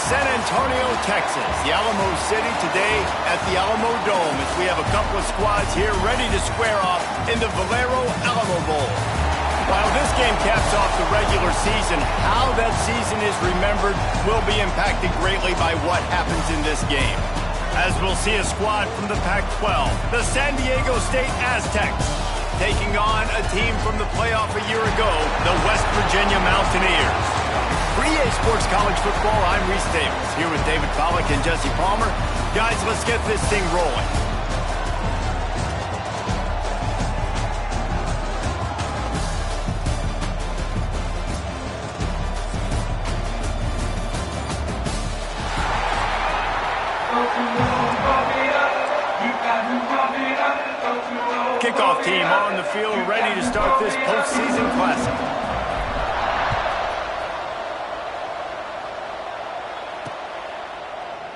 San Antonio, Texas. The Alamo City today at the Alamo Dome as we have a couple of squads here ready to square off in the Valero Alamo Bowl. While this game caps off the regular season, how that season is remembered will be impacted greatly by what happens in this game. As we'll see a squad from the Pac-12, the San Diego State Aztecs, taking on a team from the playoff a year ago, the West Virginia Mountaineers. For EA Sports College Football, I'm Reese Davis, here with David Pollack and Jesse Palmer. Guys, let's get this thing rolling. Kickoff team on the field, ready to start this postseason classic.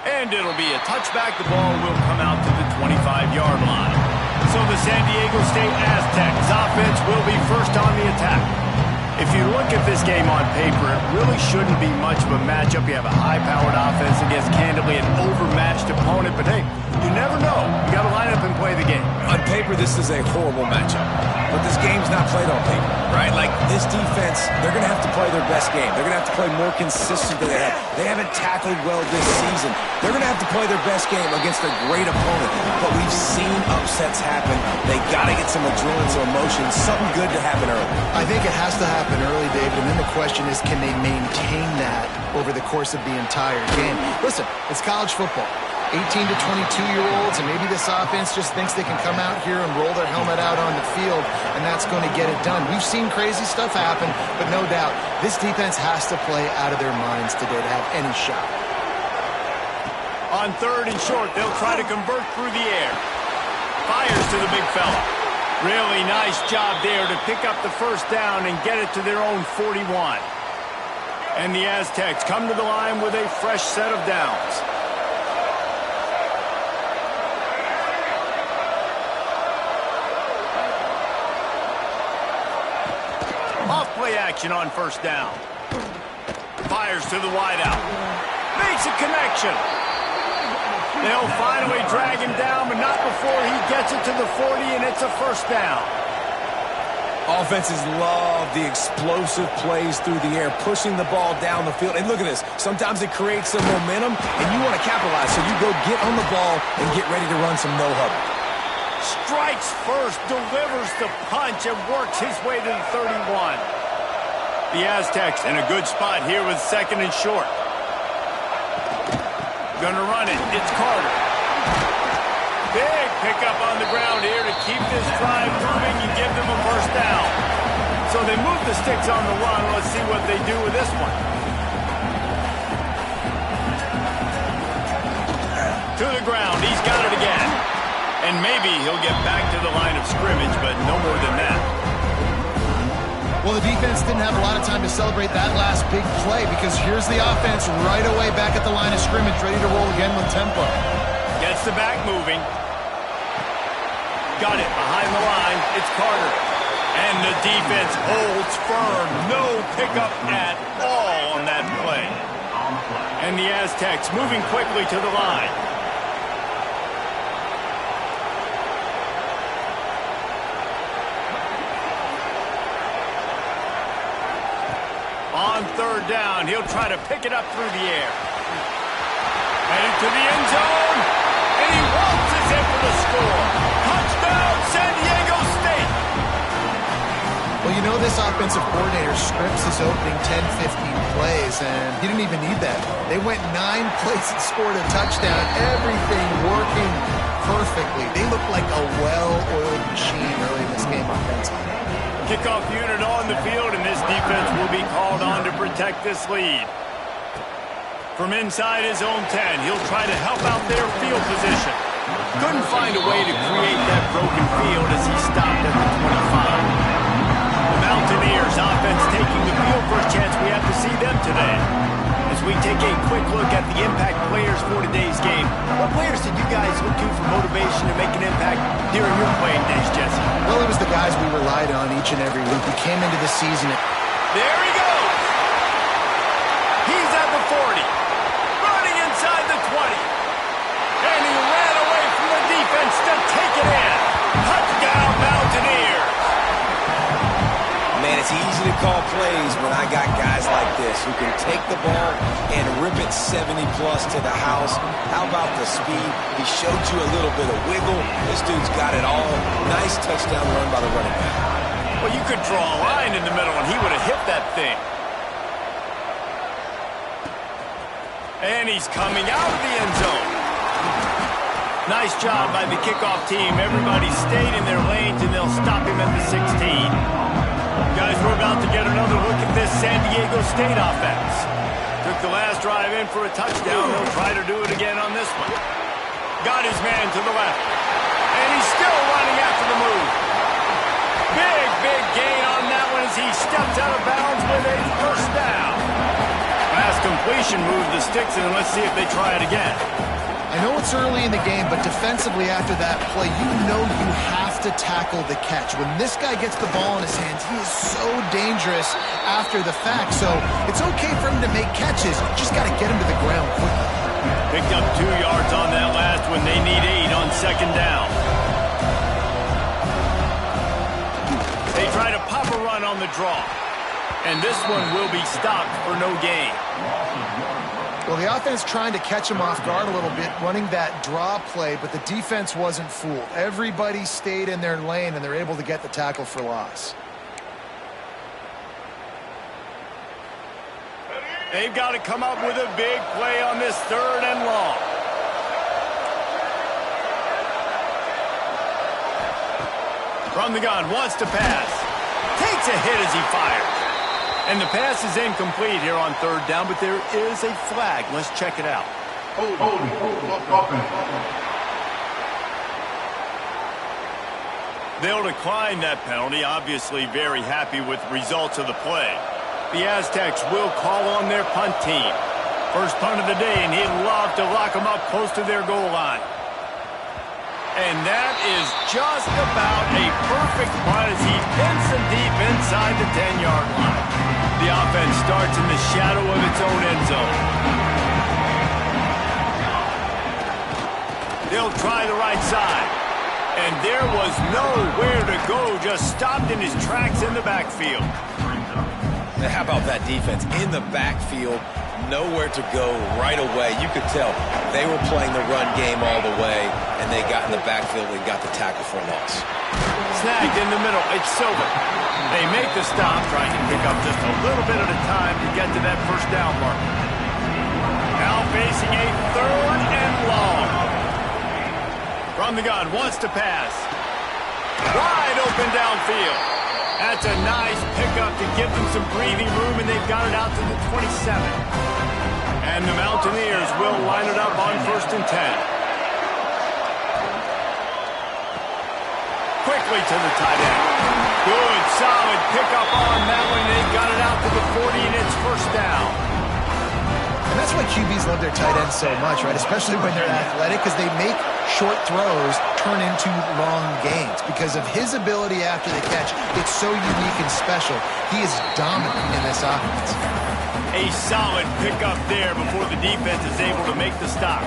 And it'll be a touchback. The ball will come out to the 25-yard line. So the San Diego State Aztecs offense will be first on the attack. If you look at this game on paper, it really shouldn't be much of a matchup. You have a high-powered offense against, candidly, an overmatched opponent. But, hey, you never know. You got to line up and play the game. On paper, this is a horrible matchup. But this game's not played on paper, right? Like, this defense, they're going to have to play their best game. They're going to have to play more consistent than they have. They haven't tackled well this season. They're going to have to play their best game against a great opponent. But we've seen upsets happen. They got to get some adrenaline, some emotion, something good to happen early. I think it has to happen early, David, and then the question is, can they maintain that over the course of the entire game? Listen, it's college football. 18 to 22-year-olds, and maybe this offense just thinks they can come out here and roll their helmet out on the field, and that's going to get it done. We've seen crazy stuff happen, but no doubt, this defense has to play out of their minds today to have any shot. On third and short, they'll try to convert through the air. Fires to the big fella. Really nice job there to pick up the first down and get it to their own 41. And the Aztecs come to the line with a fresh set of downs. Off-play action on first down. Fires to the wideout. Makes a connection. They'll finally drag him down, but not before he gets it to the 40, and it's a first down. Offenses love the explosive plays through the air, pushing the ball down the field. And look at this. Sometimes it creates some momentum, and you want to capitalize. So you go get on the ball and get ready to run some no-huddle. Strikes first, delivers the punch, and works his way to the 31. The Aztecs in a good spot here with second and short. Gonna run it. It's Carter. Big pickup on the ground here to keep this drive moving and give them a first down. So they move the sticks on the run. Let's see what they do with this one. To the ground. He's got it again. And maybe he'll get back to the line of scrimmage, but no more than that. Well, the defense didn't have a lot of time to celebrate that last big play because here's the offense right away back at the line of scrimmage, ready to roll again with tempo. Gets the back moving. Got it behind the line. It's Carter. And the defense holds firm. No pickup at all on that play. And the Aztecs moving quickly to the line. On third down, he'll try to pick it up through the air. Headed to the end zone, and he waltzes in for the score. Touchdown, San Diego State! Well, you know this offensive coordinator scripts his opening 10, 15 plays, and he didn't even need that. They went 9 plays and scored a touchdown, everything working perfectly. They look like a well-oiled machine early in this game offensively. Kickoff unit on the field, and this defense will be called on to protect this lead. From inside his own 10, he'll try to help out their field position. Couldn't find a way to create that broken field as he stopped at the 25. The Mountaineers offense taking the field. First chance we have to see them today. As we take a quick look at the impact players for today's game, what players did you guys look to for motivation to make an impact during your playing days, Jesse? Well, it was the guys we relied on each and every week. We came into the season. There he goes. He's at the 40. call plays when I got guys like this who can take the ball and rip it 70-plus to the house. How about the speed? He showed you a little bit of wiggle. This dude's got it all. Nice touchdown run by the running back. Well, you could draw a line in the middle, and he would have hit that thing. And he's coming out of the end zone. Nice job by the kickoff team. Everybody stayed in their lanes, and they'll stop him at the 16. Guys, we're about to get another look at this San Diego State offense. Took the last drive in for a touchdown. They'll try to do it again on this one. Got his man to the left. And he's still running after the move. Big gain on that one as he stepped out of bounds with a first down. Fast completion moved the sticks, and let's see if they try it again. I know it's early in the game, but defensively after that play, you know you have to tackle the catch. When this guy gets the ball in his hands, he is so dangerous after the fact. So it's okay for him to make catches. Just got to get him to the ground quickly. Picked up 2 yards on that last one. They need 8 on second down. They try to pop a run on the draw. And this one will be stopped for no gain. Well, the offense trying to catch him off guard a little bit, running that draw play, but the defense wasn't fooled. Everybody stayed in their lane, and they're able to get the tackle for loss. They've got to come up with a big play on this 3rd and long. From the gun, wants to pass. Takes a hit as he fires. And the pass is incomplete here on 3rd down, but there is a flag. Let's check it out. They'll decline that penalty, obviously very happy with the results of the play. The Aztecs will call on their punt team. First punt of the day, and he'd love to lock them up close to their goal line. And that is just about a perfect punt as he pins them deep inside the 10-yard line. The offense starts in the shadow of its own end zone. They'll try the right side. And there was nowhere to go, just stopped in his tracks in the backfield. How about that defense in the backfield? Nowhere to go right away. You could tell they were playing the run game all the way, and they got in the backfield and got the tackle for a loss. Snagged in the middle. It's Silver. They make the stop, trying to pick up just a little bit at a time to get to that first down mark. Now facing a 3rd and long. From the gun, wants to pass. Wide open downfield. That's a nice pickup to give them some breathing room, and they've got it out to the 27. And the Mountaineers will line it up on 1st and 10. Quickly to the tight end. Good, solid pickup on that one. They've got it out to the 40, and it's first down. And that's why QBs love their tight ends so much, right? Especially when they're athletic, because they make short throws turn into long gains. Because of his ability after the catch, it's so unique and special. He is dominant in this offense. A solid pickup there before the defense is able to make the stop.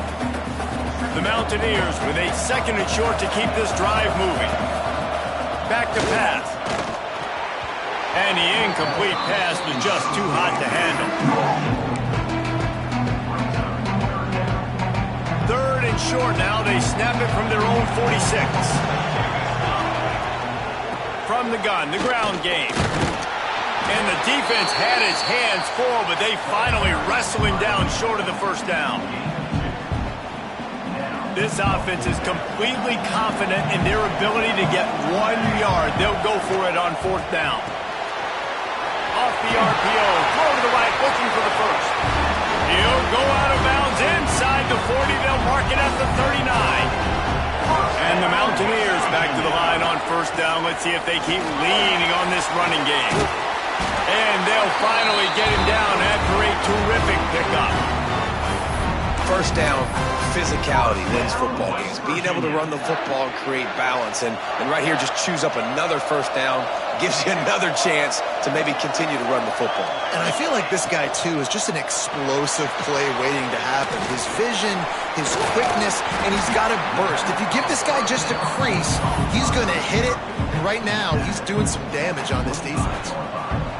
The Mountaineers with a 2nd and short to keep this drive moving. Back to pass. And the incomplete pass was just too hot to handle. 3rd and short now. They snap it from their own 46. From the gun, the ground game. And the defense had his hands full, but they finally wrestle him down short of the first down. This offense is completely confident in their ability to get 1 yard. They'll go for it on 4th down. Off the RPO, throw to the right, looking for the first. He'll go out of bounds inside the 40. They'll mark it at the 39. And the Mountaineers back to the line on 1st down. Let's see if they keep leaning on this running game. And they'll finally get him down after a terrific pickup. First down, physicality wins football games. Being able to run the football and create balance. And right here, just choose up another first down. Gives you another chance to maybe continue to run the football. And I feel like this guy, too, is just an explosive play waiting to happen. His vision, his quickness, and he's got to burst. If you give this guy just a crease, he's going to hit it. And right now, he's doing some damage on this defense.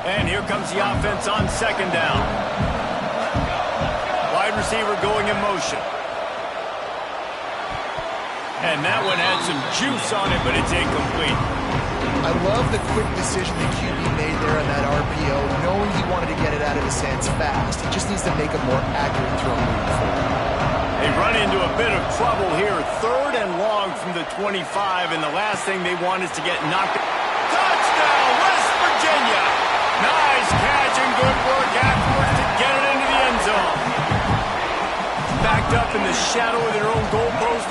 And here comes the offense on second down. Wide receiver going in motion. And that one had some juice on it, but it's incomplete. I love the quick decision the QB made there on that RPO, knowing he wanted to get it out of his hands fast. He just needs to make a more accurate throw moving forward. They run into a bit of trouble here. 3rd and long from the 25, and the last thing they want is to get knocked. Touchdown, West Virginia! Nice catch and good work afterwards to get it into the end zone. Backed up in the shadow of their own goalpost,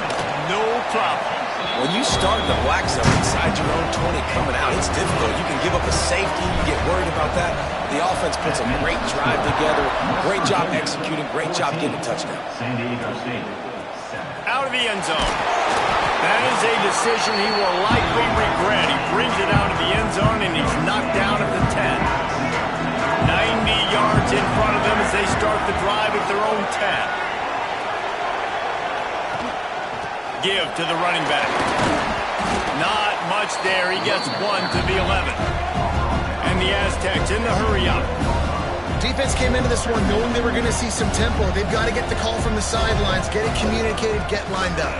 no problem. When you start in the black zone inside your own 20 coming out, it's difficult. You can give up a safety. You get worried about that. The offense puts a great drive together. Great job executing. Great job getting a touchdown. San Diego State. Out of the end zone. That is a decision he will likely regret. He brings it out of the end zone, and he's knocked down at the 10. 90 yards in front of them as they start the drive at their own 10. Give to the running back. Not much there. He gets 1 to the 11. And the Aztecs in the hurry-up. Defense came into this one knowing they were going to see some tempo. They've got to get the call from the sidelines, get it communicated, get lined up.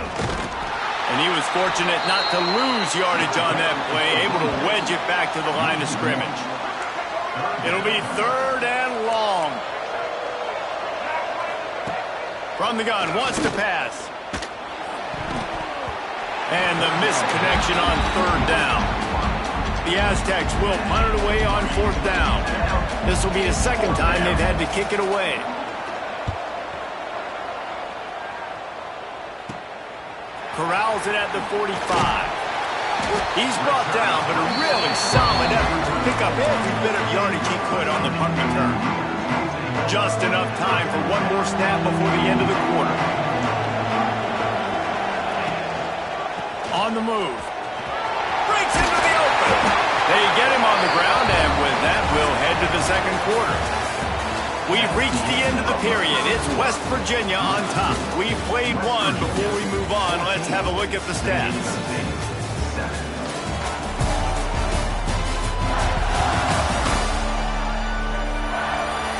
And he was fortunate not to lose yardage on that play, able to wedge it back to the line of scrimmage. It'll be 3rd and long. From the gun, wants to pass. And the missed connection on 3rd down. The Aztecs will punt it away on 4th down. This will be the 2nd time they've had to kick it away. Corrals it at the 45. He's brought down, but a really solid effort to pick up every bit of yardage he could on the punt return. Just enough time for one more snap before the end of the quarter. On the move. Breaks into the open. They get him on the ground, and with that, we'll head to the 2nd quarter. We've reached the end of the period. It's West Virginia on top. We've played one. Before we move on, let's have a look at the stats.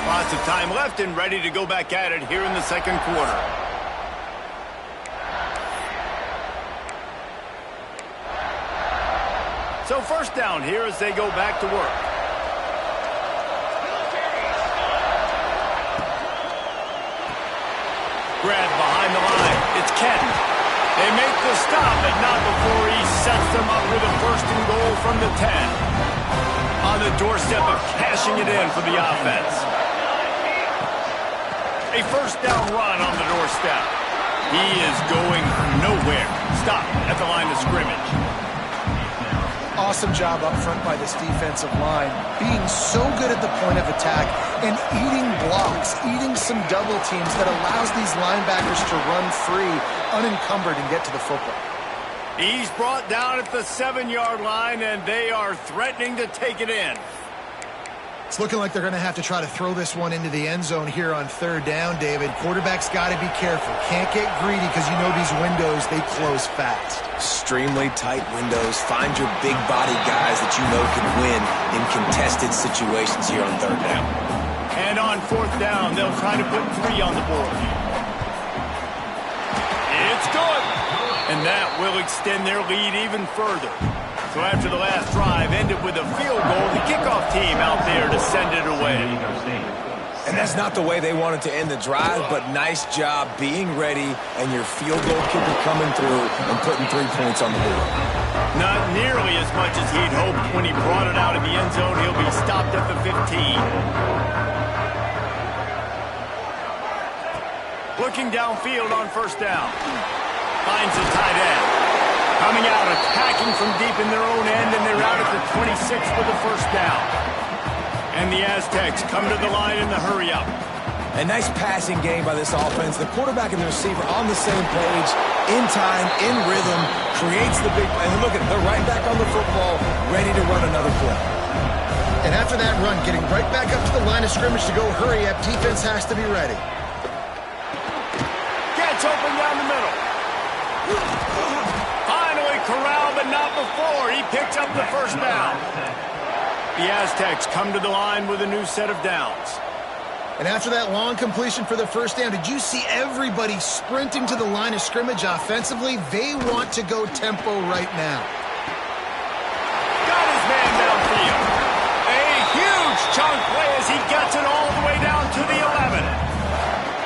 Lots of time left and ready to go back at it here in the 2nd quarter. So 1st down here as they go back to work. Grab behind the line. It's Kent. They make the stop, but not before he sets them up with a 1st and goal from the 10. On the doorstep of cashing it in for the offense. A 1st down run on the doorstep. He is going nowhere. Stop at the line of scrimmage. Awesome job up front by this defensive line, being so good at the point of attack and eating blocks, eating some double teams that allows these linebackers to run free, unencumbered, and get to the football. He's brought down at the 7-yard line, and they are threatening to take it in. It's looking like they're going to have to try to throw this one into the end zone here on 3rd down, David. Quarterback's got to be careful. Can't get greedy because you know these windows, they close fast. Extremely tight windows. Find your big body guys that you know can win in contested situations here on 3rd down. And on 4th down, they'll try to put 3 on the board. It's good. And that will extend their lead even further. So after the last drive ended with a field goal, the kickoff team out there to send it away. And that's not the way they wanted to end the drive, but nice job being ready and your field goal kicker coming through and putting 3 points on the board. Not nearly as much as he'd hoped when he brought it out of the end zone. He'll be stopped at the 15. Looking downfield on 1st down. Finds a tight end. Coming out, attacking from deep in their own end, and they're out at the 26 for the 1st down. And the Aztecs come to the line in the hurry-up. A nice passing game by this offense. The quarterback and the receiver on the same page, in time, in rhythm, creates the big play. And look at it, they're right back on the football, ready to run another play. And after that run, getting right back up to the line of scrimmage to go hurry-up, defense has to be ready. Gets open down the middle. Finally corralled, but not before. He picks up the 1st down. The Aztecs come to the line with a new set of downs. And after that long completion for the first down, did you see everybody sprinting to the line of scrimmage offensively? They want to go tempo right now. Got his man downfield. A huge chunk play as he gets it all the way down to the 11.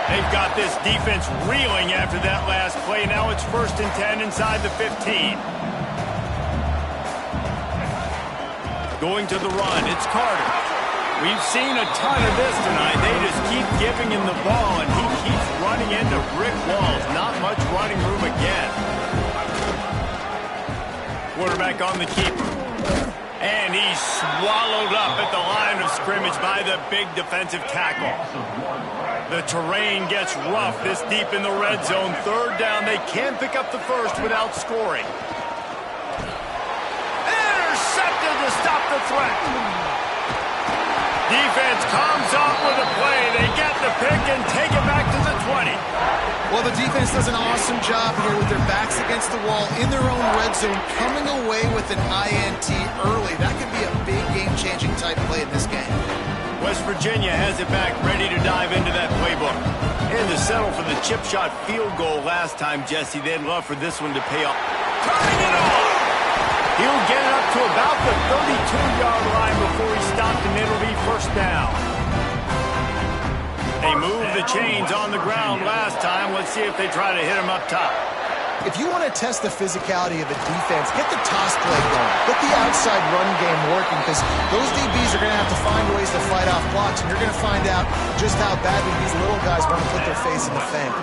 They've got this defense reeling after that last play. Now it's 1st and 10 inside the 15. Going to the run, it's Carter. We've seen a ton of this tonight. They just keep giving him the ball, and he keeps running into brick walls. Not much running room again. Quarterback on the keeper. And he's swallowed up at the line of scrimmage by the big defensive tackle. The terrain gets rough this deep in the red zone. 3rd down. They can't pick up the first without scoring. Intercepted to stop the threat. Defense comes up with a play. They get the pick and take it back to the 20. Well, the defense does an awesome job here with their backs against the wall in their own red zone, coming away with an INT early. That could be a big game-changing type play in this game. West Virginia has it back, ready to dive into that playbook. And to settle for the chip shot field goal last time, Jesse, they'd love for this one to pay off. Turning it off! He'll get it up to about the 32-yard line before he stopped, and it'll be 1st down. They moved the chains on the ground last time. Let's see if they try to hit him up top. If you want to test the physicality of a defense, get the toss play going. Get the outside run game working, because those DBs are going to have to find ways to fight off blocks, and you're going to find out just how badly these little guys want to put their face in the fan.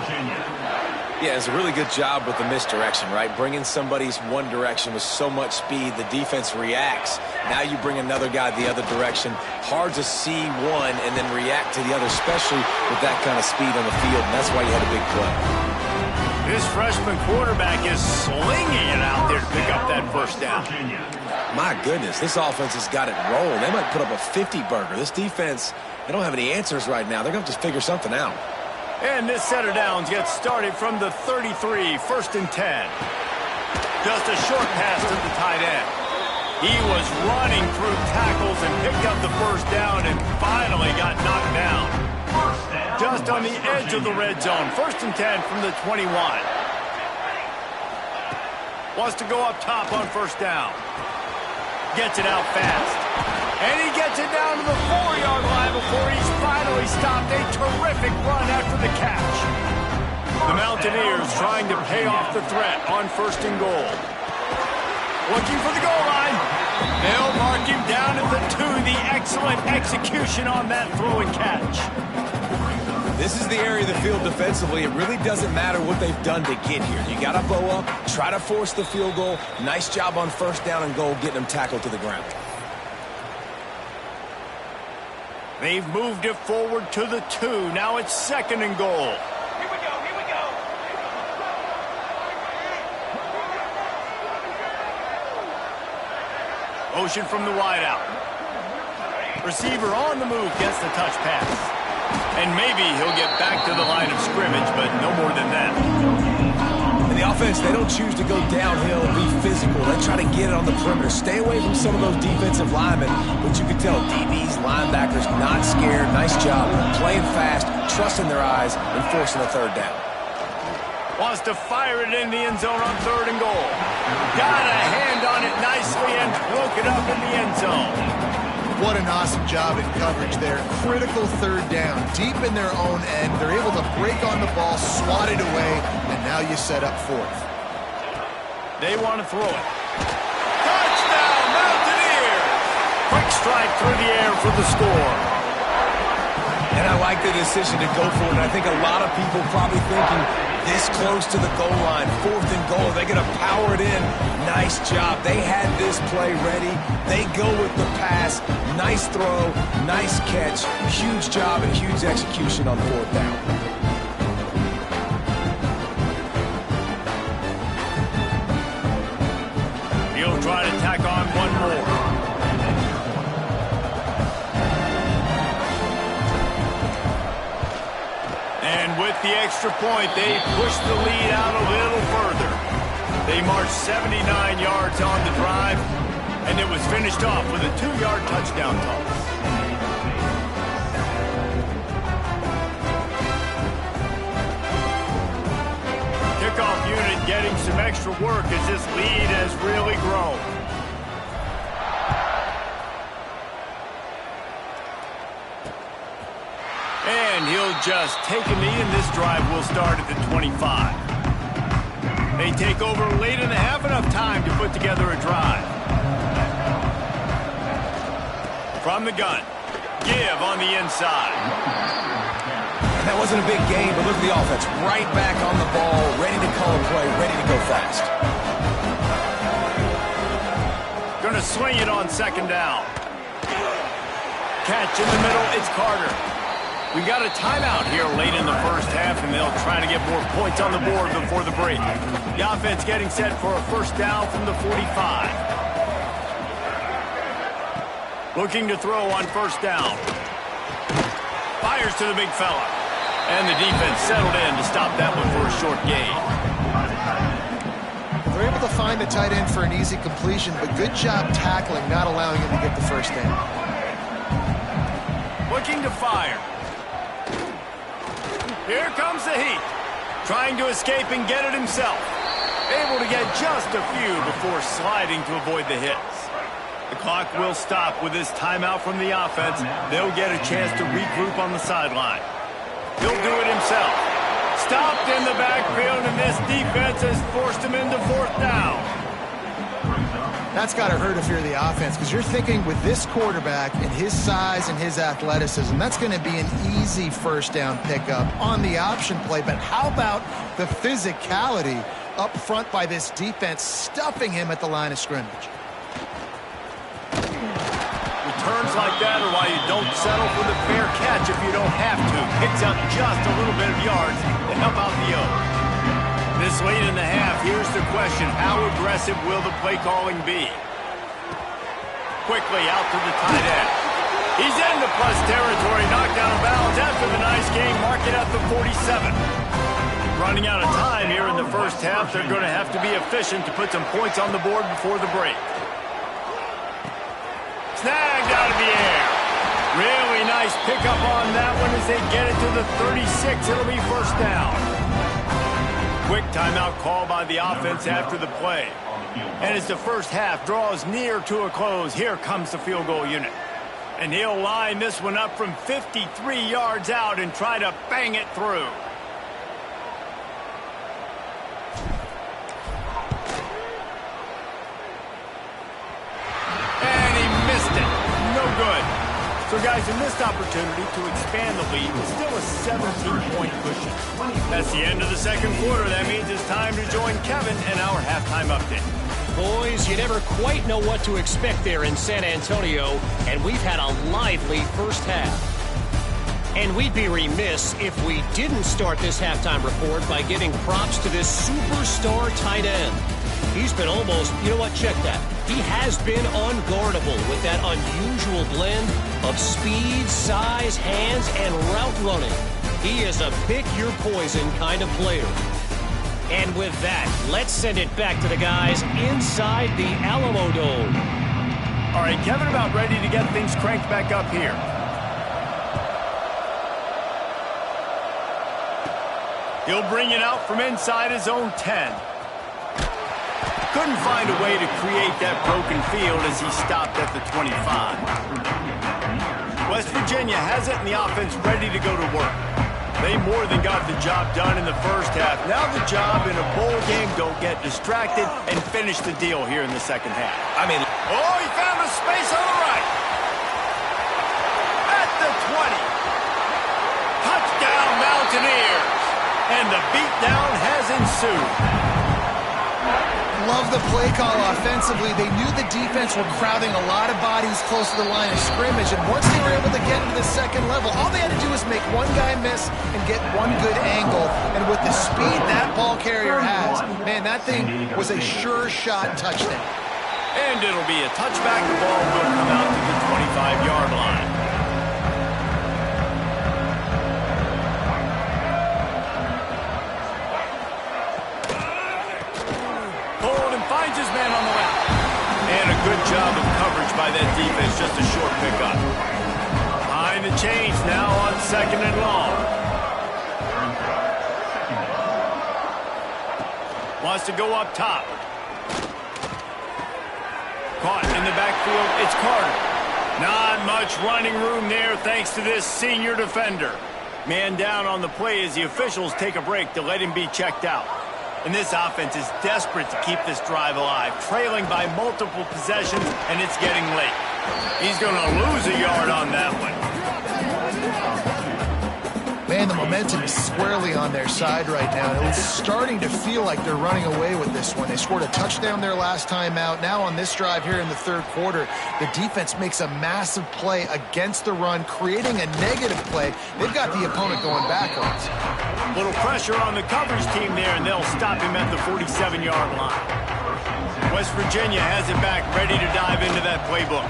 Yeah, it's a really good job with the misdirection, right? Bringing somebody's one direction with so much speed, the defense reacts. Now you bring another guy the other direction. Hard to see one and then react to the other, especially with that kind of speed on the field, and that's why you had a big play. This freshman quarterback is slinging it out there to pick up that 1st down. My goodness, this offense has got it rolling. They might put up a 50-burger. This defense, they don't have any answers right now. They're going to have to figure something out. And this set of downs gets started from the 33, 1st and 10. Just a short pass to the tight end. He was running through tackles and picked up the 1st down and finally got knocked down. Just on the edge of the red zone. 1st and 10 from the 21. Wants to go up top on 1st down. Gets it out fast. And he gets it down to the 4-yard line before he's finally stopped. A terrific run after the catch. The Mountaineers trying to pay off the threat on 1st and goal. Looking for the goal line. They'll mark him down at the 2. The excellent execution on that throw and catch. This is the area of the field defensively. It really doesn't matter what they've done to get here. You got to bow up, try to force the field goal. Nice job on 1st down and goal, getting them tackled to the ground. They've moved it forward to the 2. Now it's 2nd and goal. Here we go, here we go. Motion from the wideout. Receiver on the move gets the touch pass. And maybe he'll get back to the line of scrimmage, but no more than that. In the offense, they don't choose to go downhill and be physical. They try to get it on the perimeter. Stay away from some of those defensive linemen, but you can tell DBs, linebackers, not scared. Nice job. Playing fast, trusting their eyes, and forcing a 3rd down. Wants to fire it in the end zone on 3rd and goal. Got a hand on it nicely and broke it up in the end zone. What an awesome job in coverage there. Critical 3rd down. Deep in their own end. They're able to break on the ball, swat it away, and now you set up 4th. They want to throw it. Touchdown, Mountaineers! Quick strike through the air for the score. And I like the decision to go for it. And I think a lot of people probably thinking this close to the goal line, 4th and goal, they're going to power it in. Nice job. They had this play ready. They go with the pass. Nice throw, nice catch. Huge job and huge execution on 4th down. He'll try to tack on one more. And with the extra point, they push the lead out a little further. They march 79 yards on the drive. And it was finished off with a 2-yard touchdown toss. Kickoff unit getting some extra work as this lead has really grown. And he'll just take a knee, and this drive will start at the 25. They take over late in the half, enough time to put together a drive. From the gun, give on the inside. And that wasn't a big gain, but look at the offense. Right back on the ball, ready to call a play, ready to go fast. Gonna swing it on second down. Catch in the middle, it's Carter. We got a timeout here late in the first half, and they'll try to get more points on the board before the break. The offense getting set for a first down from the 45. Looking to throw on first down. Fires to the big fella. And the defense settled in to stop that one for a short gain. They're able to find the tight end for an easy completion, but good job tackling, not allowing him to get the first down. Looking to fire. Here comes the heat. Trying to escape and get it himself. Able to get just a few before sliding to avoid the hits. The clock will stop with this timeout from the offense. They'll get a chance to regroup on the sideline. He'll do it himself. Stopped in the backfield, and this defense has forced him into fourth down. That's got to hurt if you're the offense, because you're thinking with this quarterback and his size and his athleticism, that's going to be an easy first down pickup on the option play. But how about the physicality up front by this defense, stuffing him at the line of scrimmage? Returns like that are why you don't settle for the fair catch if you don't have to. Picks up just a little bit of yards to help out the O. This late in the half, here's the question: how aggressive will the play calling be? Quickly out to the tight end. He's into plus territory, knocked out of bounds after the nice game, mark it at the 47. Running out of time here in the first half, they're going to have to be efficient to put some points on the board before the break. Snagged out of the air. Really nice pickup on that one as they get it to the 36. It'll be first down. Quick timeout call by the offense after the play. And as the first half draws near to a close, here comes the field goal unit. And he'll line this one up from 53 yards out and try to bang it through. Good. So, guys, a missed opportunity to expand the lead. It's still a 17-point cushion. That's the end of the second quarter. That means it's time to join Kevin and our halftime update. Boys, you never quite know what to expect there in San Antonio, and we've had a lively first half. And we'd be remiss if we didn't start this halftime report by giving props to this superstar tight end. He's been almost, you know what, check that. He has been unguardable with that unusual blend of speed, size, hands, and route running. He is a pick-your-poison kind of player. And with that, let's send it back to the guys inside the Alamo Dome. All right, Kevin about ready to get things cranked back up here. He'll bring it out from inside his own 10. Couldn't find a way to create that broken field as he stopped at the 25. West Virginia has it and the offense ready to go to work. They more than got the job done in the first half. Now the job in a bowl game, don't get distracted and finish the deal here in the second half. Oh, he found a space on the right. At the 20. Touchdown, Mountaineers. And the beatdown has ensued. Love the play call offensively. They knew the defense were crowding a lot of bodies close to the line of scrimmage, and once they were able to get into the second level, all they had to do was make one guy miss and get one good angle. And with the speed that ball carrier has, man, that thing was a sure shot touchdown. And it'll be a touchback. The ball will come out to the 25-yard line. Finds his man on the left. And Again, a good job of coverage by that defense, just a short pickup. Behind the chains now on 2nd and long. Wants to go up top. Caught in the backfield, it's Carter. Not much running room there thanks to this senior defender. Man down on the play as the officials take a break to let him be checked out. And this offense is desperate to keep this drive alive, trailing by multiple possessions, and it's getting late. He's going to lose a yard on that one. Man, the momentum is squarely on their side right now. It's starting to feel like they're running away with this one. They scored a touchdown their last time out. Now on this drive here in the 3rd quarter, the defense makes a massive play against the run, creating a negative play. They've got the opponent going backwards. Little pressure on the coverage team there, and they'll stop him at the 47-yard line. West Virginia has it back, ready to dive into that playbook.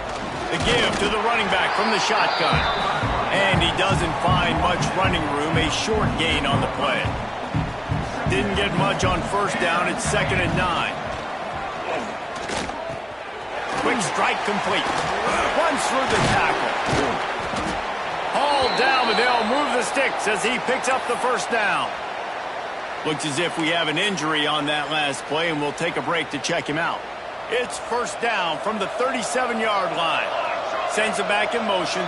The give to the running back from the shotgun. And he doesn't find much running room, a short gain on the play. Didn't get much on 1st down, it's 2nd and 9. Quick strike complete. Runs through the tackle. Hauled down, but they'll move the sticks as he picks up the 1st down. Looks as if we have an injury on that last play, and we'll take a break to check him out. It's 1st down from the 37-yard line. Sends it back in motion.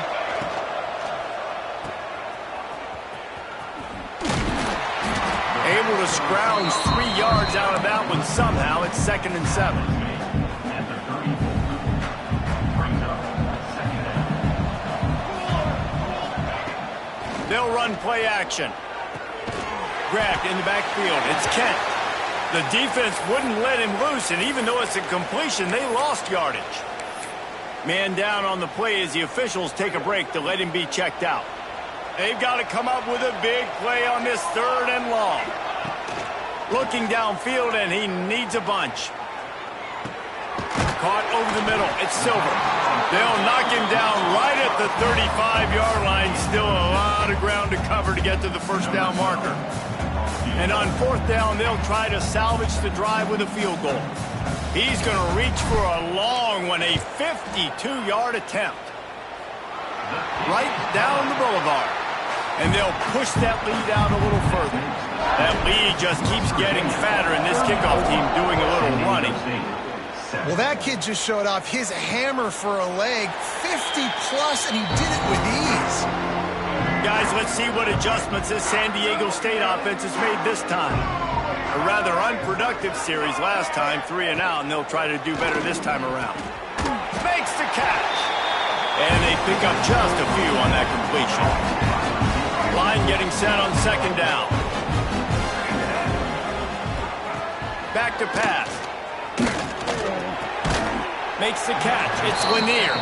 Able to scrounge 3 yards out of that one somehow. It's 2nd and 7. They'll run play action. Grabbed in the backfield. It's Kent. The defense wouldn't let him loose, and even though it's a completion, they lost yardage. Man down on the play as the officials take a break to let him be checked out. They've got to come up with a big play on this 3rd and long. Looking downfield, and he needs a bunch. Caught over the middle. It's Silver. They'll knock him down right at the 35-yard line. Still a lot of ground to cover to get to the 1st down marker. And on 4th down, they'll try to salvage the drive with a field goal. He's going to reach for a long one, a 52-yard attempt. Right down the boulevard. And they'll push that lead out a little further. That lead just keeps getting fatter, and this kickoff team doing a little running. Well, that kid just showed off his hammer for a leg, 50-plus, and he did it with ease. Guys, let's see what adjustments this San Diego State offense has made this time. A rather unproductive series last time, 3 and out, and they'll try to do better this time around. Makes the catch. And they pick up just a few on that completion. Line getting set on 2nd down. Back to pass. Makes the catch. It's Lanier.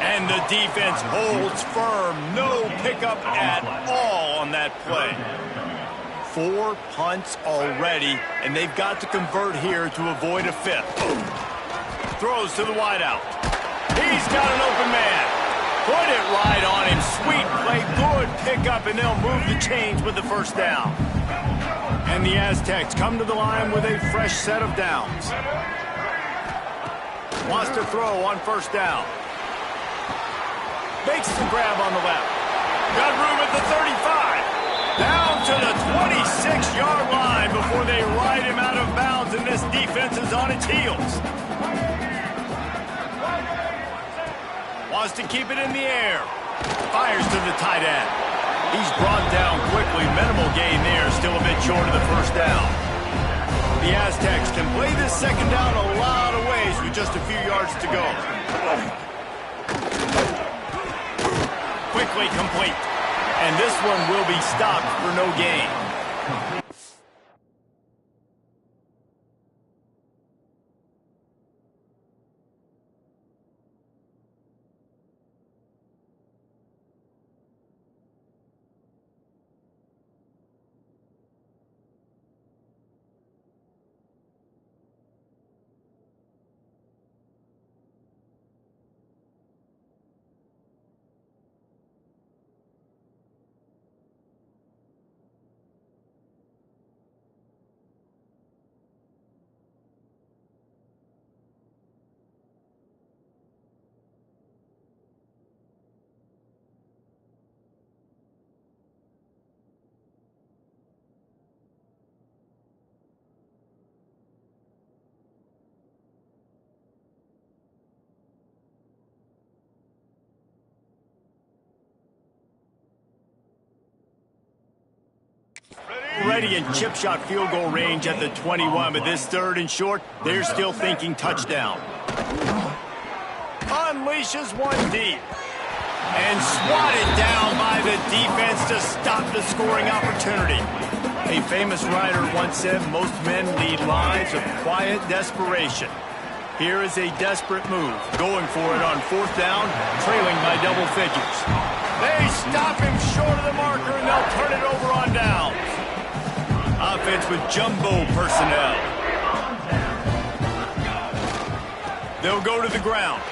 And the defense holds firm. No pickup at all on that play. 4 punts already, and they've got to convert here to avoid a 5th. Throws to the wideout. He's got an open man. Put it right on him. Sweet play. Good pickup, and they'll move the chains with the 1st down. And the Aztecs come to the line with a fresh set of downs. Wants to throw on 1st down. Makes the grab on the left. Got room at the 35. Down to the 26-yard line before they ride him out of bounds, and this defense is on its heels. Wants to keep it in the air. Fires to the tight end. He's brought down quickly. Minimal gain there. Still a bit short of the 1st down. The Aztecs can play this 2nd down a lot of ways with just a few yards to go. Quickly complete. And this one will be stopped for no gain. already in chip shot field goal range at the 21, but this 3rd and short, they're still thinking touchdown. Unleashes one deep. And swatted down by the defense to stop the scoring opportunity. A famous writer once said most men lead lives of quiet desperation. Here is a desperate move, going for it on 4th down, trailing by double figures. They stop him short of the marker, and they'll turn it over on downs. Offense with jumbo personnel. They'll go to the ground.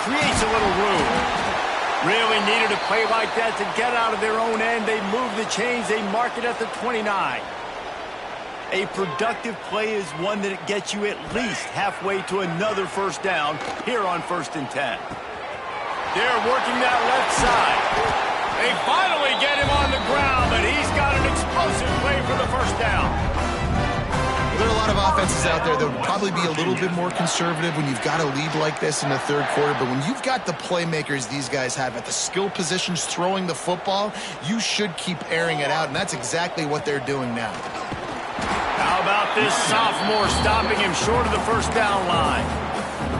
Creates a little room. Really needed a play like that to get out of their own end. They move the chains. They mark it at the 29. A productive play is one that gets you at least halfway to another 1st down here on 1st and 10. They're working that left side. They finally get him on the ground, but he's got an explosive play for the 1st down. There are a lot of offenses out there that would probably be a little bit more conservative when you've got a lead like this in the 3rd quarter. But when you've got the playmakers these guys have at the skill positions throwing the football, you should keep airing it out. And that's exactly what they're doing now. How about this sophomore stopping him short of the 1st down line?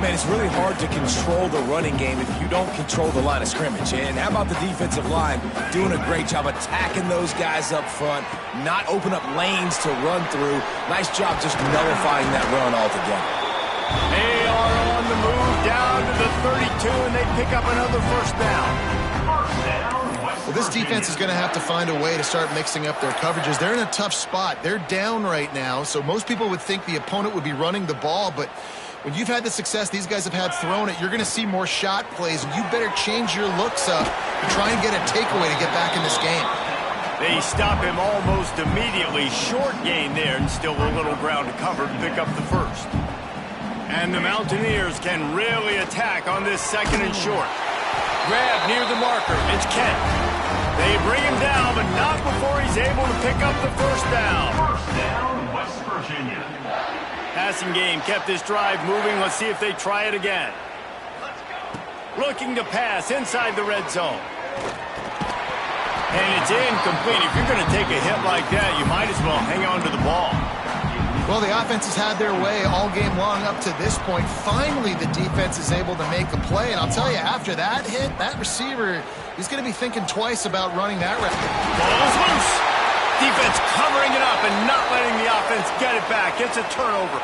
Man, it's really hard to control the running game if you don't control the line of scrimmage. And how about the defensive line doing a great job attacking those guys up front, not open up lanes to run through. Nice job just nullifying that run altogether. They are on the move down to the 32, and they pick up another 1st down. Well, this defense is going to have to find a way to start mixing up their coverages. They're in a tough spot. They're down right now, so most people would think the opponent would be running the ball, but when you've had the success these guys have had throwing it, you're going to see more shot plays, and you better change your looks up and try and get a takeaway to get back in this game. They stop him almost immediately. Short gain there, and still a little ground to cover to pick up the 1st. And the Mountaineers can really attack on this 2nd and short. Grab near the marker. It's Kent. They bring him down, but not before he's able to pick up the 1st down. 1st down, West Virginia. Passing game kept this drive moving. Let's see if they try it again. Looking to pass inside the red zone. And it's incomplete. If you're going to take a hit like that, you might as well hang on to the ball. Well, the offense has had their way all game long up to this point. Finally, the defense is able to make a play. And I'll tell you, after that hit, that receiver, he's going to be thinking twice about running that route. Ball is loose. Defense covering it up and not letting the offense get it back. It's a turnover.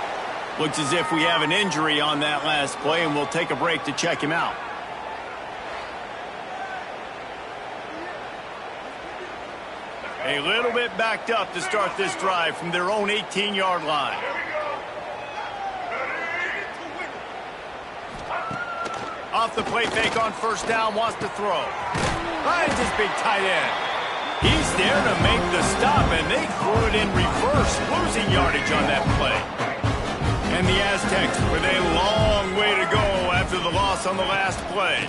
Looks as if we have an injury on that last play, and we'll take a break to check him out. A little bit backed up to start this drive from their own 18-yard line. Off the play fake on 1st down, wants to throw. Finds his big tight end. He's there to make the stop, and they threw it in reverse, losing yardage on that play. And the Aztecs with a long way to go after the loss on the last play.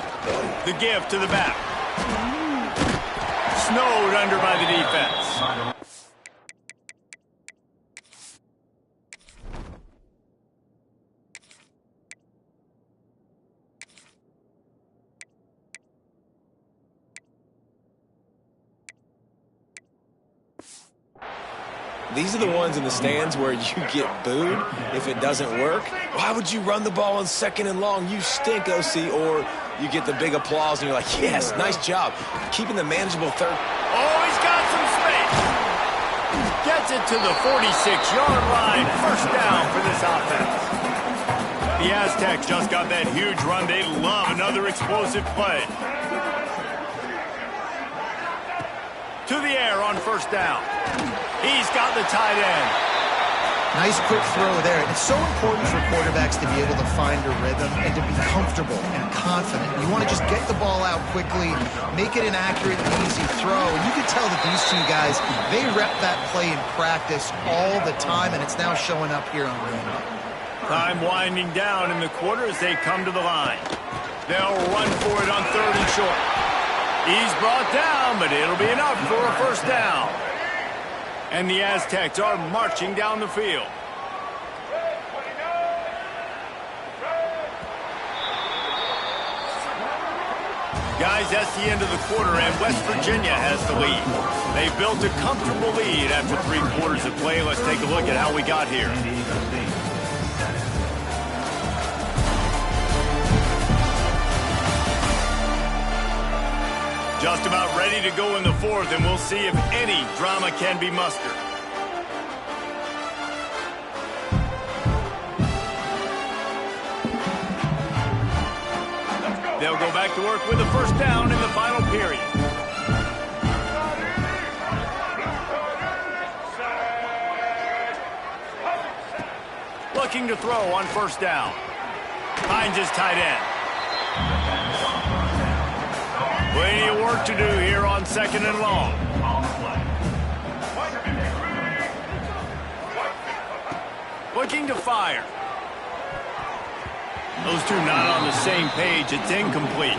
The give to the back. Snowed under by the defense. These are the ones in the stands where you get booed if it doesn't work. Why would you run the ball on 2nd and long? You stink, OC. Or you get the big applause and you're like, yes, nice job. Keeping the manageable 3rd. Oh, he's got some space. Gets it to the 46-yard line. 1st down for this offense. The Aztecs just got that huge run. They love another explosive play. To the air on 1st down. He's got the tight end. Nice quick throw there. It's so important for quarterbacks to be able to find a rhythm and to be comfortable and confident. You want to just get the ball out quickly, make it an accurate and easy throw. And you can tell that these two guys, they rep that play in practice all the time, and it's now showing up here on the field. Time winding down in the quarter as they come to the line. They'll run for it on 3rd and short. He's brought down, but it'll be enough for a 1st down. And the Aztecs are marching down the field. Guys, that's the end of the quarter, and West Virginia has the lead. They built a comfortable lead after 3 quarters of play. Let's take a look at how we got here. Just about ready to go in the 4th, and we'll see if any drama can be mustered. They'll go back to work with a first down in the final period. Looking to throw on first down. Finds his tight end. Plenty of work to do here on 2nd and long. Looking to fire. Those two not on the same page. It's incomplete.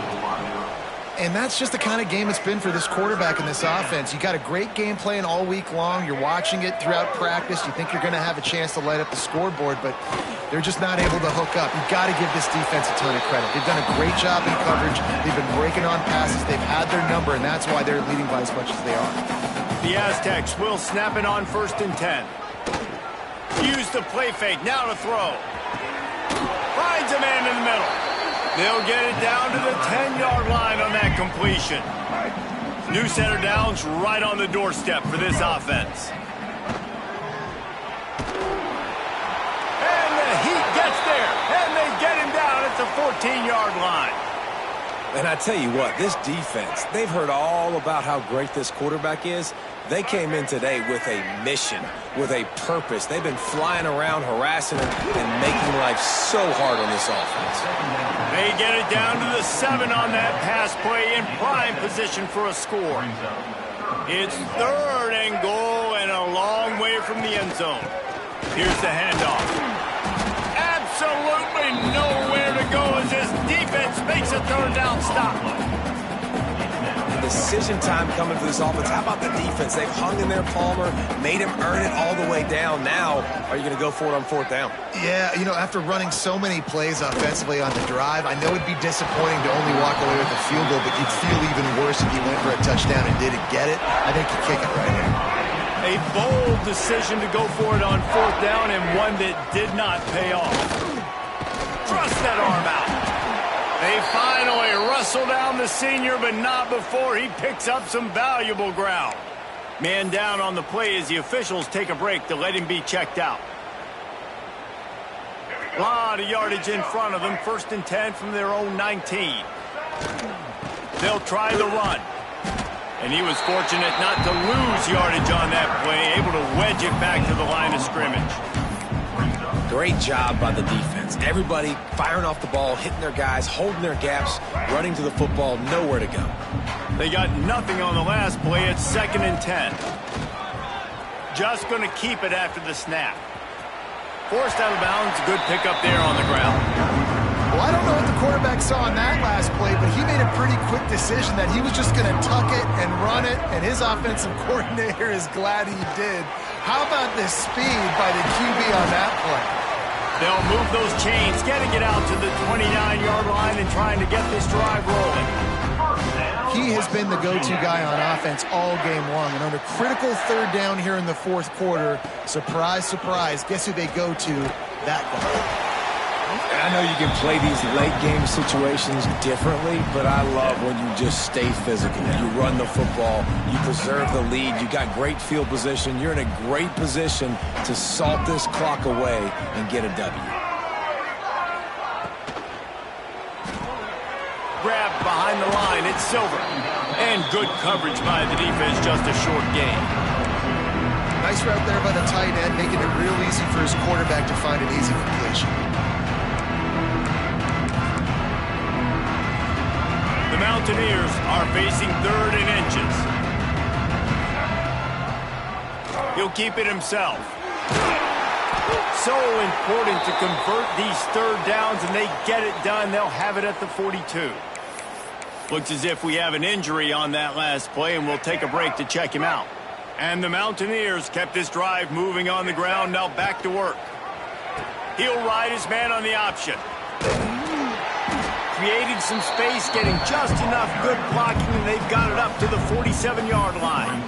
And that's just the kind of game it's been for this quarterback in this offense. You got a great game plan all week long. You're watching it throughout practice. You think you're going to have a chance to light up the scoreboard, but they're just not able to hook up. You've got to give this defense a ton of credit. They've done a great job in coverage. They've been breaking on passes. They've had their number, and that's why they're leading by as much as they are. The Aztecs will snap it on 1st and 10. Use the play fake. Now to throw. Finds a man in the middle. They'll get it down to the 10-yard line on that completion. New set of downs right on the doorstep for this offense. And the Heat gets there, and they get him down at the 14-yard line. And I tell you what, this defense, they've heard all about how great this quarterback is. They came in today with a mission, with a purpose. They've been flying around, harassing him, and making life so hard on this offense. They get it down to the 7 on that pass play in prime position for a score. It's 3rd and goal and a long way from the end zone. Here's the handoff. Absolutely nowhere to go as this defense makes a 3rd down stop. Decision time coming for this offense. How about the defense? They've hung in there, Palmer, made him earn it all the way down. Now, are you going to go for it on 4th down? Yeah, you know, after running so many plays offensively on the drive, I know it'd be disappointing to only walk away with a field goal, but you'd feel even worse if you went for a touchdown and didn't get it. I think you kick it right here. A bold decision to go for it on 4th down, and one that did not pay off. Thrust that arm out. They finally wrestle down the senior, but not before he picks up some valuable ground. Man down on the play as the officials take a break to let him be checked out. A lot of yardage in front of them. 1st and 10 from their own 19. They'll try the run. And he was fortunate not to lose yardage on that play, able to wedge it back to the line of scrimmage. Great job by the defense. Everybody firing off the ball, hitting their guys, holding their gaps, running to the football, nowhere to go. They got nothing on the last play. It's 2nd and 10. Just going to keep it after the snap. Forced out of bounds. Good pickup there on the ground. Well, I don't know what the quarterback saw on that last play, but he made a pretty quick decision that he was just going to tuck it and run it, and his offensive coordinator is glad he did. How about the speed by the QB on that play? They'll move those chains, getting it out to the 29-yard line and trying to get this drive rolling. He has been the go-to guy on offense all game long, and on a critical 3rd down here in the 4th quarter, surprise, surprise, guess who they go to? That guy. And I know you can play these late-game situations differently, but I love when you just stay physical. You run the football. You preserve the lead. You got great field position. You're in a great position to salt this clock away and get a W. Grabbed behind the line. It's Silver. And good coverage by the defense. Just a short gain. Nice route there by the tight end, making it real easy for his quarterback to find an easy completion. The Mountaineers are facing 3rd and inches. He'll keep it himself. So important to convert these 3rd downs, and they get it done. They'll have it at the 42. Looks as if we have an injury on that last play, and we'll take a break to check him out. And the Mountaineers kept this drive moving on the ground. Now back to work. He'll ride his man on the option. created some space, getting just enough good blocking, and they've got it up to the 47-yard line.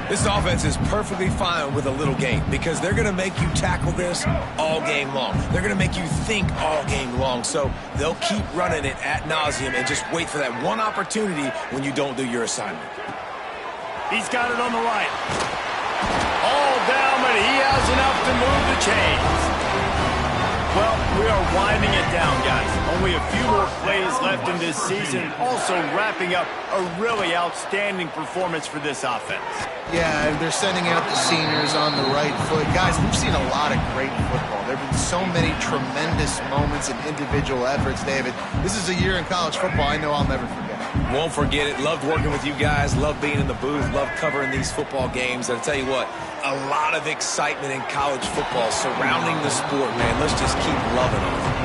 This offense is perfectly fine with a little game because they're going to make you tackle this all game long. They're going to make you think all game long. So they'll keep running it ad nauseum and just wait for that one opportunity when you don't do your assignment. He's got it on the right. All down, but he has enough to move the chains. Well, we are winding it down, guys. Only a few more plays left in this season. Also wrapping up a really outstanding performance for this offense. Yeah, they're sending out the seniors on the right foot. Guys, we've seen a lot of great football. There have been so many tremendous moments and individual efforts, David. This is a year in college football I know I'll never forget. Won't forget it. Loved working with you guys. Loved being in the booth. Loved covering these football games. And I'll tell you what, a lot of excitement in college football surrounding the sport, man. Let's just keep loving it.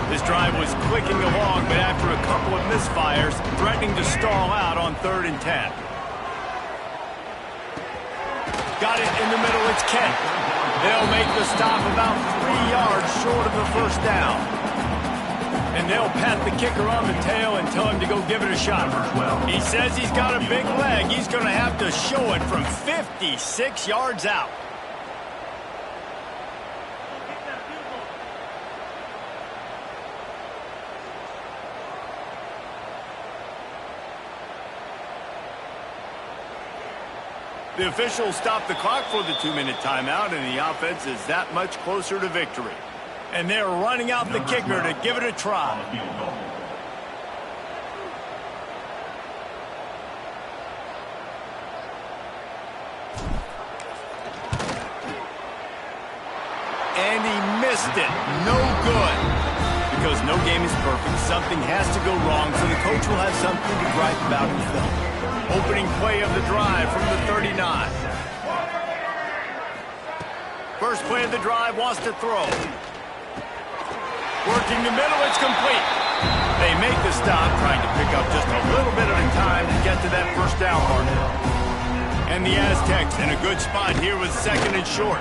This drive was clicking along, but after a couple of misfires, threatening to stall out on 3rd and 10. Got it in the middle. It's Kent. They'll make the stop about 3 yards short of the first down. And they'll pat the kicker on the tail and tell him to go give it a shot. He says he's got a big leg. He's going to have to show it from 56 yards out. The officials stopped the clock for the 2-minute timeout, and the offense is that much closer to victory. And they're running out the kicker to give it a try. And he missed it. No good. Because no game is perfect, something has to go wrong, so the coach will have something to gripe about in film. Opening play of the drive from the 39. First play of the drive, wants to throw. Working the middle, it's complete. They make the stop, trying to pick up just a little bit of time to get to that first down marker. And the Aztecs in a good spot here with 2nd and short.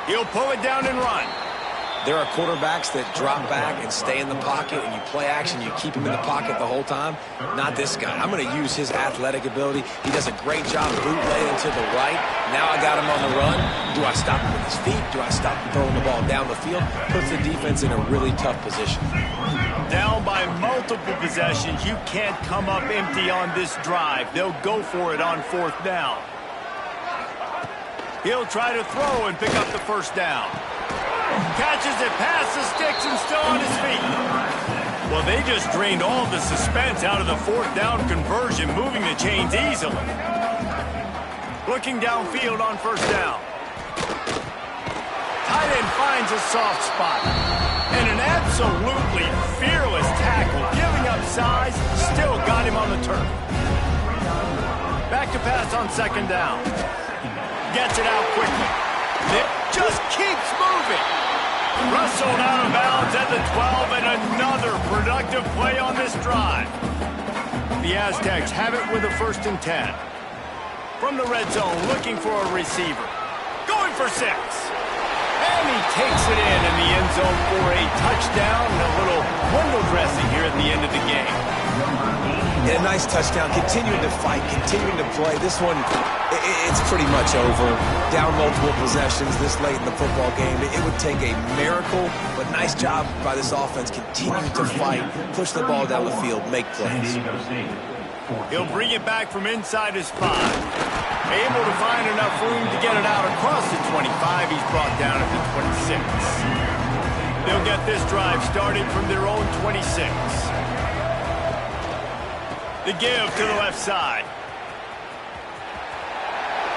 He'll pull it down and run. There are quarterbacks that drop back and stay in the pocket, and you play action, you keep him in the pocket the whole time. Not this guy. I'm going to use his athletic ability. He does a great job bootlegging to the right. Now I got him on the run. Do I stop him with his feet? Do I stop him throwing the ball down the field? Puts the defense in a really tough position. Down by multiple possessions. You can't come up empty on this drive. They'll go for it on 4th down. He'll try to throw and pick up the first down. Catches it past the sticks and still on his feet. Well, they just drained all the suspense out of the 4th down conversion, moving the chains easily. Looking downfield on 1st down. Tight end finds a soft spot. And an absolutely fearless tackle, giving up size, still got him on the turf. Back to pass on 2nd down. Gets it out quickly. It just keeps moving. Rustled out of bounds at the 12, and another productive play on this drive. The Aztecs have it with a 1st and 10. From the red zone, looking for a receiver. Going for 6. And he takes it in the end zone for a touchdown and a little window dressing here at the end of the game. And a nice touchdown, continuing to fight, continuing to play. This one, it's pretty much over. Down multiple possessions this late in the football game. It would take a miracle, but nice job by this offense continuing to fight, push the ball down the field, make plays. He'll bring it back from inside his 5. Able to find enough room to get it out across the 25. He's brought down at the 26. They'll get this drive started from their own 26. The give to the left side.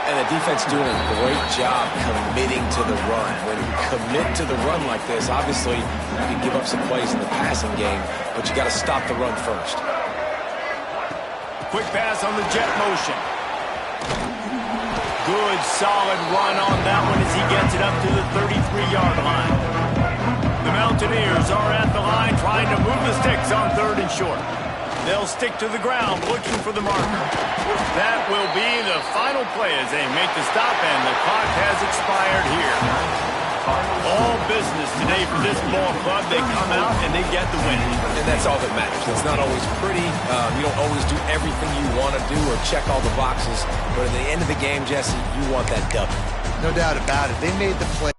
And the defense doing a great job committing to the run. When you commit to the run like this, obviously you can give up some plays in the passing game, but you got to stop the run first. Quick pass on the jet motion. Good, solid run on that one as he gets it up to the 33-yard line. The Mountaineers are at the line trying to move the sticks on 3rd and short. They'll stick to the ground looking for the marker. That will be the final play as they make the stop, and the clock has expired here. All business today for this ball club. They come out and they get the win. And that's all that matters. It's not always pretty. You don't always do everything you want to do or check all the boxes. But at the end of the game, Jesse, you want that W. No doubt about it. They made the play.